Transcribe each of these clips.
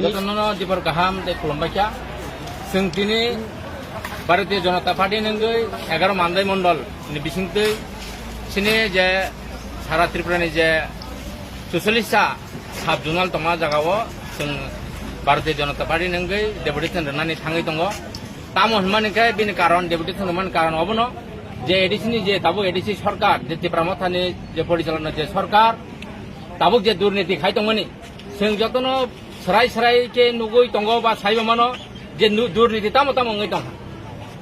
যতন দিবর গাহাম দে খুলুমবাইকা जों दिनै भारतीय जनता पार्टी नंगै 11 मानदाय मण्डल बिसिंतै सिनि जे सारा त्रिपुरानि जे 44 टा साब जुनाल तमा जागाव जों भारतीय जनता पार्टी नंगै डेपुटेसन रनानै थाङै दङ ताम हनमानिखाय बिनि कारण डेपुटेसन रमान कारण अबनो जे एडिसिनि जे ताबो एडिसि सरकार जे त्रिपुरा मथानि जे परिचालना जे सरकार ताबो जे दुर्नीति खाय दंमोनि जों जतन सराय सराय के नुगै दङ बा साइबा मानो जे दुर्नीति तामो तामो ngै दं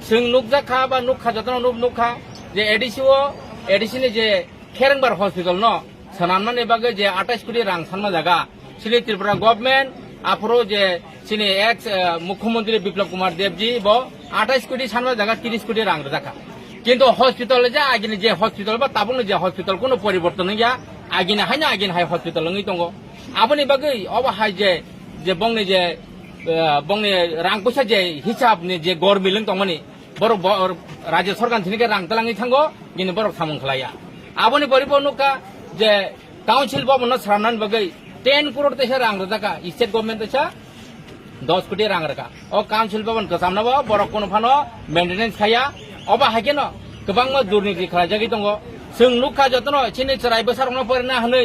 जों नुकजाखा बा नुखा जतन नुखा जे एडिसिनि जे खेरंबार हॉस्पिटल न सनामनानि बागै जे 28 कोटी रां सानमा जागा सिनि त्रिपुरा गवर्नमेंट आफरो जे सिनि एक्स मुख्यमंत्री बिप्लब कुमार देवजी ब 28 कोटी सानमा जागा 30 कोटी रां जाखा किंतु हॉस्पिटल जे आगिनि जे हॉस्पिटल बा ताबुंनि जे हॉस्पिटल कोनो परिवर्तन गैया आगिनि हाय हॉस्पिटल ngै दङ आबनि बागै अब हाय जे बंनि जे बंनि रां पैसा जे हिसाब नि जे गर मिलुं दंमोनि बरक राज्य सरकार थिनिके रां तलाङै थांगो किन्तु बरक सामुं खलाया आबनि परिबो नुका जे काउन्सिल बमन सारनान बगै 10 करोड़ तेसा रां रजाका स्टेट गवर्नमेंट तेसा 10 कोटी रां रका ओ काउन्सिल बमन कसामनाबो बरक कोनो फानो मेंटेनेंस खाया अबा हागेन गोबां दुर्नीति खालाजागै दङ जों नुका जतन सिनि चराय बोसारनो फरायना हनै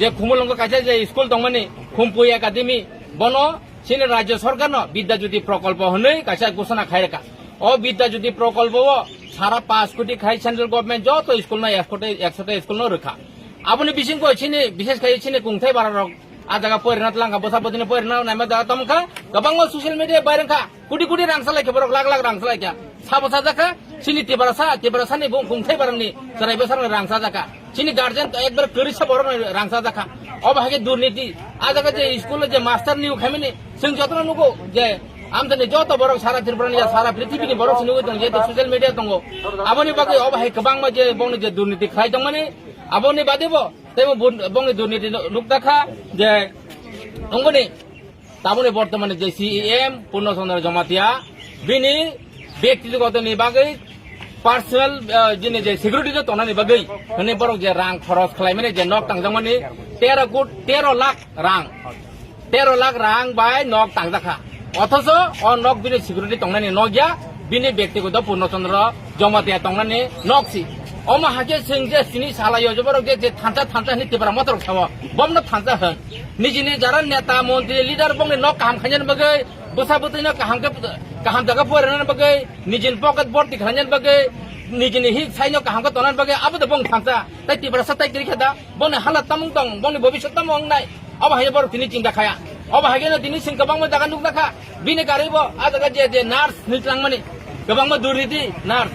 जे खुमुलंग कासे जे स्कुल दंमोनि खुमपुय एकाडेमी बनो सिनि राज्य सरकार न विद्या ज्योति प्रकल्प हनै कासे घोषणा खायरका ओ विद्या ज्योति प्रकल्प सारा 5 कोटी खाय सेंट्रल गवर्नमेंट जो तो स्कुल न 100 स्कुल न रखा आबनि बिसिंको सिनि विशेष खाय सिनि कुंथाय बारा आजागा परिणत लांगा बसापतिनि परिणत नामा दा तमखा गोबां सोशल मीडिया बायरंखा कोटी रां सालायखे बरक लाख रां सालायखा साबसा जाखा सिनि तिब्रासानि बुं कुंथाय बारनि सराय बोसारनि रां साजाका सिनि गार्जियन एकबार करिसा बर रां साजाका अब हागे दुर्नीति आजागा जे स्कुल जे मास्टर निउ खामिनि जों जतन नुगो जे आमदानि जत बरक सारा त्रिपुरानि सारा पृथ्वीनि बरक सिनुगो दं जे सोशल मीडिया दङ आबनि बागै अब हाय गोबां जे बंनि जे दुर्नीति खाय दंमोनि आबनि बादेबो तेमो बंनि दुर्नीति नुकदाखा जे अंगनि ताबनि बर्तमाने जे सीएम पूर्णचंद्र जमातिया बिनि व्यक्तिगतनि बागै पार्सोनेल जिनि जे सिकिउरिटि तनानि बागै हनै बरक जे रां खरस खालायमाने जे नक तांजामानि 13 लाख रां बाय नक तांजाखा अथच अ नक बिनि सिकिउरिटि तंनानि नगिया बिनि व्यक्तिगत पूर्णचंद्र जमातिया तंनानि नकसि अमा हाके जों जे सिनि सालायो जे बरक जे थांचा नि तिब्रा मतर खाव बमनो थांचा होन निजिनि जारा नेता मन्त्रि लिडार बंनि नक काम खायन बगै बसाबुतिनो kaham jaga porenan bagai nijin pocket board dikhanyan bagai nijin hi saino kaham ka tonan bagai abu da bong thangsa tai tibra satai kiri khada bone halat tamung tong bone bobishot tamung nai aba haye bor tini cingda khaya aba haye na tini sing kabang ma jaga nuk nakha bine karibo ajaga je nurse nitlang mani kabang ma duriti nurse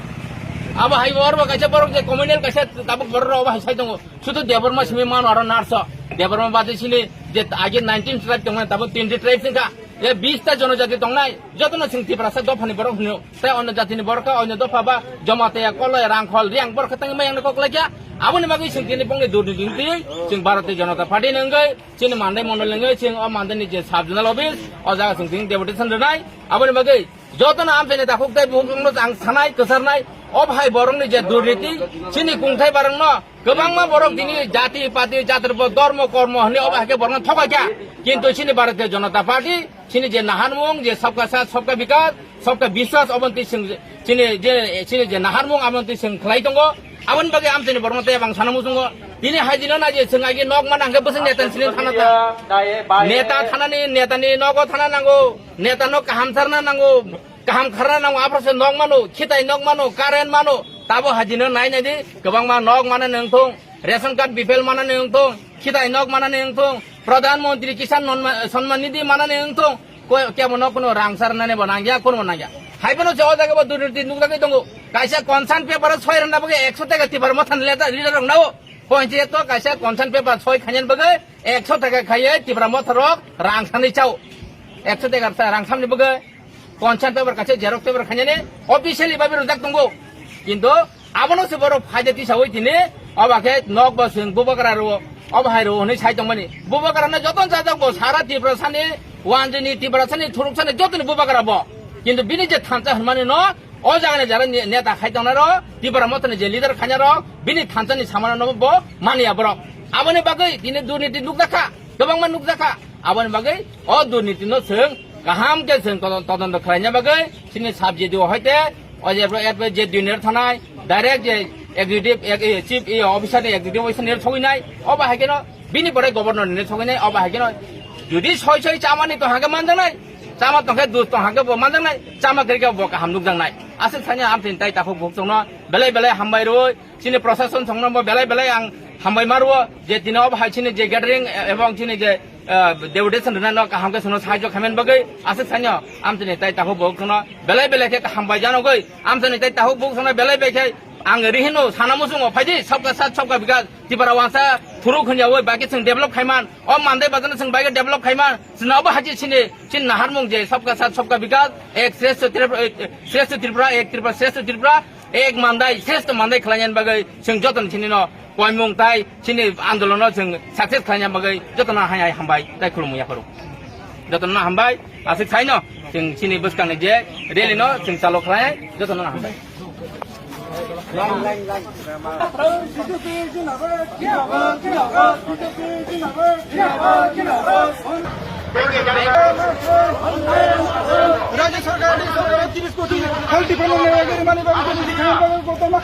aba haye bor ba kaisa bor je communal kaisa tabuk bor aba haye sai dong sudu deborma simi man aro nurse deborma bade sini je age 19 tribe tong tabuk 20 tribe singka ये 20 टा जनजाति दंनाय जतन सिंथि प्रासा दफानि बरक हुनु तै अन्य जातिनि बरका अन्य दफाबा जमाते कलय रांखल रियां बरका तंग मायंग ककलाया आबनि बागै सिंथिनि बंनि दुर्नीति जों भारतीय जनता पार्टी नंगै सिनि मानदाय मण्डल नंगै जों अ मानदायनि जे साब जुनाल अफिस अ जागा सिंथिं डेपुटेसन रनाय आबनि बागै जतन आमफेने दाखुकताय बुहुमनो आं सानाय गोसारनाय अब हाय बरंनि जे दुर्नीति सिनि कुंथाय बारंन गोबां मा बरक दिनि जाति पाति जात्रब धर्म कर्म हने अब हाके बरन थकाया किन्तु सिनि भारतीय जनता पार्टी सिनि जे नाहारमुं जे सबका साथ सबका विकास सबका विश्वास अबन्ति सिनि जे नाहारमुं अबन्ति सिं खलाय दंगो आबन बागै आमतेनि बरमते बां सानामु दंगो दिनि हायदिनो ना जे जों आगे नक मान आंगे बोसों नेता सिनि थाना नेता थानानि नेतानि नगो थाना नांगौ नेता न काहाम थारना नांगौ काहाम खारना नांगौ आफ्रासो नक मानो खिताय नक मानो कारेन्ट मानो ताबो हायदिनो नायनायदि गोबां मा नक माने नोंथों रेशन कार्ड बिफेल माने नोंथों खिताय नक माने नोंथों प्रधानमंत्री किसान सम्मान निधि माने नोंथों केमन कोनो रां सारनाने बनांगिया कोनो बनांगिया हायबनो जो जागा दुर्नीति नुकदागै दंगो कायसा कनसान पेपर 6 रना बगे 100 टाका तिबार मथान लेता लिडार नाव पहुंचे तो कायसा कनसान पेपर 6 खायन बगे 100 टाका खाये तिबार मथरक रां सानै चाव 100 टाका रां सामनि बगे कनसान पेपर कायसा जेरक्स पेपर खायने ऑफिशियली बाबे रजाक दंगो किन्तु आबनो से बरो फायदाति सावै दिने अबाखे नक बसिं बुबकरा रो अब हायरो हनै साइ दंमानि बुबकराना जतन जाजागो सारा तिब्रासानि वानजनि तिब्रासानि थुरुकसानि जतन बुबकरा ब किन्तु बिनि जे थांचा हनमानि न ओ जागानि जारा नेता खायदंना रो तिब्रा मतनि जे लिडार खा냐 रो बिनि थांचानि सामाना न ब मानिया बरक आबनि बागै दिने दुर्नीति नुकदाखा गोबां मान नुकदाखा abon bagai o dunniti no sung kaham ke sung todont khlaina bagai sini subject dio hoite o je junior thanai direct je executive chief officer ni executive officer ni soginai oba hakeno bini pore governor ni soginai oba hakeno jodi soi chamani to hage manjanai chama tongke du tong hage bo manjanai chama kerike bo ka hamduk jangnai asik thanya amtin tai taku buk songno belai hambai roi sini proseson songno bo belai ang hambai maruo je dino oba sini je gathering ebong sini je deputation rana ka hamke sono sahajo khamen bagai asik thanya amtin tai taku buk songno belai ke hambai jano goi amtin tai taku buk songno belai ke ang rihino sanamusung phaji sabka sat sabka bikas tipara wangsa thuru khunjawo baki sing develop khaiman o mandai bazana sing baki develop khaiman sinawa haji sini chin naharmung je sabka sat sabka bikas ek श्रेष्ठ त्रिपुरा एक त्रिपुरा श्रेष्ठ त्रिपुरा एक mandai श्रेष्ठ mandai khlayan bagai sing joton sini no poimung tai sini आन्दोलन sing success khlayan bagai jotona hayai hambai tai khulum ya paru jotona hambai asik saino sing sini buskang je rally no sing chalo khlai jotona hambai राज्य सरकार ने 30 कोटी health department में अगर माने बाबू को दिखाएं को तो मत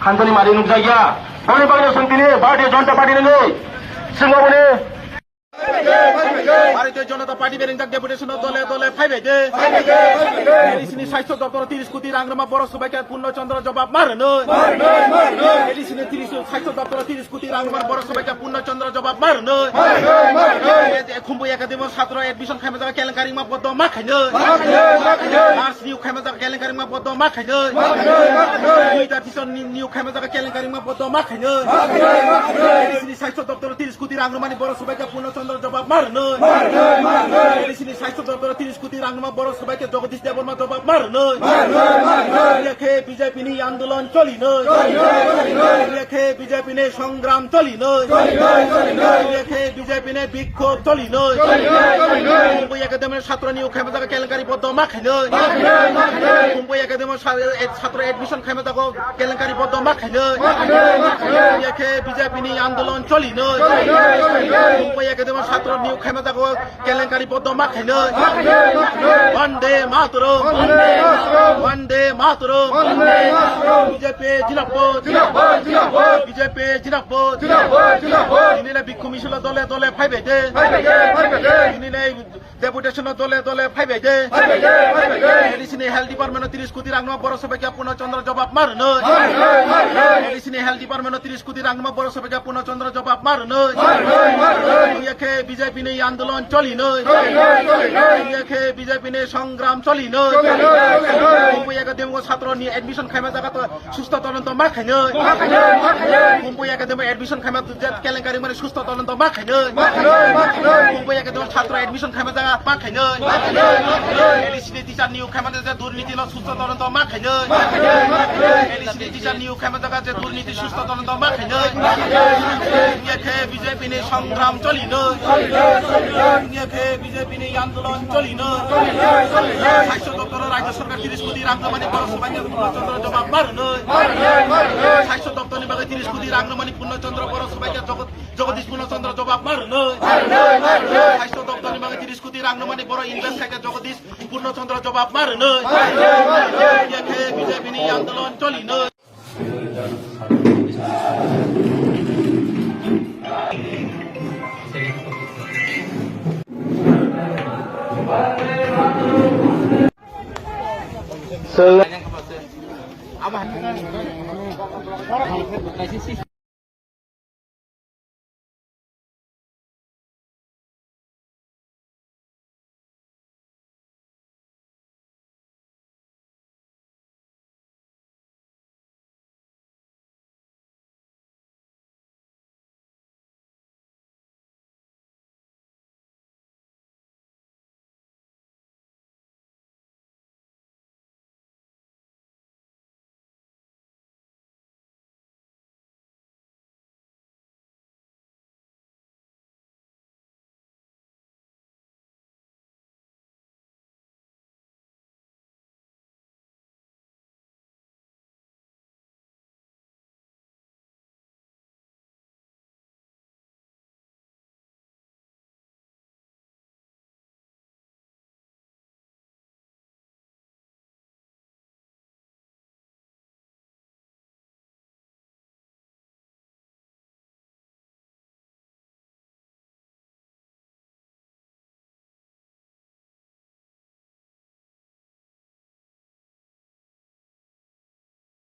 Antoni Mari Nugzaya, Bani Bani Santini, Bharatiya Janata Party Nengai, Singapore. ভারতীয় জনতা পার্টি বেরিংজাক ডেপুটেশন দলে দলে ফাইবে এডিসিনি স্বাস্থ্য দপ্তর 30 কোটি রাংরামা বড় সবাইকে পূর্ণচন্দ্র জবাব মারনো এডিসিনি 30 স্বাস্থ্য দপ্তর 30 কোটি রাংরামা বড় সবাইকে পূর্ণচন্দ্র জবাব মারনো খুম্বু একাডেমি ছাত্র এডমিশন খাইমা জায়গা কেলেঙ্কারি মা পদ মা খাইনো আর্টস নিউ খাইমা জায়গা কেলেঙ্কারি মা পদ মা খাইনো দুইটা টিচার নিউ খাইমা জায়গা কেলেঙ্কারি মা পদ মা খাইনো এডিসিনি স্বাস্থ্য দপ্তর 30 কোটি রাংরামানি বড় সবাইকে পূর্ণচন্দ্র জবাব মারনো এডিসিনি স্বাস্থ্য দপ্তর 30 কোটি রাংরামা বড় সবাইকে জগদীশ দেববর্মা জবাব মারনো রেখে বিজেপি নি আন্দোলন চলিনো রেখে বিজেপি নে সংগ্রাম চলিনো রেখে বিজেপি নে বিক্ষোভ চলিনো মুম্বাই একাডেমির ছাত্র নিউ খাইমা জায়গা কেলেঙ্কারি পদ মা খাইনো মুম্বাই একাডেমির ছাত্র এডমিশন খাইমা জায়গা কেলেঙ্কারি পদ মা খাইনো রেখে বিজেপি নি আন্দোলন চলিনো মুম্বাই একাডেমির ছাত্র নিউ খাইমা জায়গা কেলেঙ্কারি পদ মা খাইনো বন্দে মাতরম বন্দে মাতরম বিজেপি জিন্দাবাদ বিজেপি জিন্দাবাদ দিনে বিক্ষোভ মিছিল দলে দলে ফাইবে দিনে ডেপুটেশন দলে দলে ফাইবে এডিসিনি হেলথ ডিপার্টমেন্ট 30 কোটি রাংরামা বড় সবাইকে পূর্ণচন্দ্র জবাব মারনো এডিসিনি হেলথ ডিপার্টমেন্ট 30 কোটি কুতি রাংরমা বড় সবাইকে পূর্ণচন্দ্র জবাব মারনো ইয়াকে বিজেপি নে আন্দোলন চলিনো ইয়াকে বিজেপি নে সংগ্রাম চলিনো কুম্পুয়াকে দেমো ছাত্র নি এডমিশন খাইমা জায়গা তো সুস্থ তদন্ত মা খাইনো কুম্পুয়াকে দেমো এডমিশন খাইমা কেলেঙ্কারি মানে সুস্থ তদন্ত মা খাইনো কুম্পুয়াকে দেমো ছাত্র এডমিশন খাইমা জায়গা মা খাইনো এলিসিনি টিচার নিয়োগ খাইমা যে দুর্নীতি ন সুস্থ তদন্ত মা খাইনো এলিসিনি টিচার নিয়োগ খাইমা জায়গা যে দুর্নীতি সুস্থ তদন্ত মা খাইনো ইয়াকে বিজেপি নে সংগ্রাম চলিনো ইয়াকে বিজেপি নে আন্দোলন চলিনো স্বাস্থ্য দপ্তর রাজ্য সরকার 30 কোটি রাংরমানি বড় সবাইকে পূর্ণচন্দ্র জবাব মারনো স্বাস্থ্য দপ্তর বিভাগে 30 কোটি রাংরমানি পূর্ণচন্দ্র বড় সবাইকে জগদীশ পূর্ণচন্দ্র জবাব মারনো স্বাস্থ্য দপ্তর বিভাগে 30 কোটি রাংরমানি বড় ইনভেস্ট থেকে জগদীশ পূর্ণচন্দ্র জবাব মারনো ইয়াকে বিজেপি নে আন্দোলন চলিনো So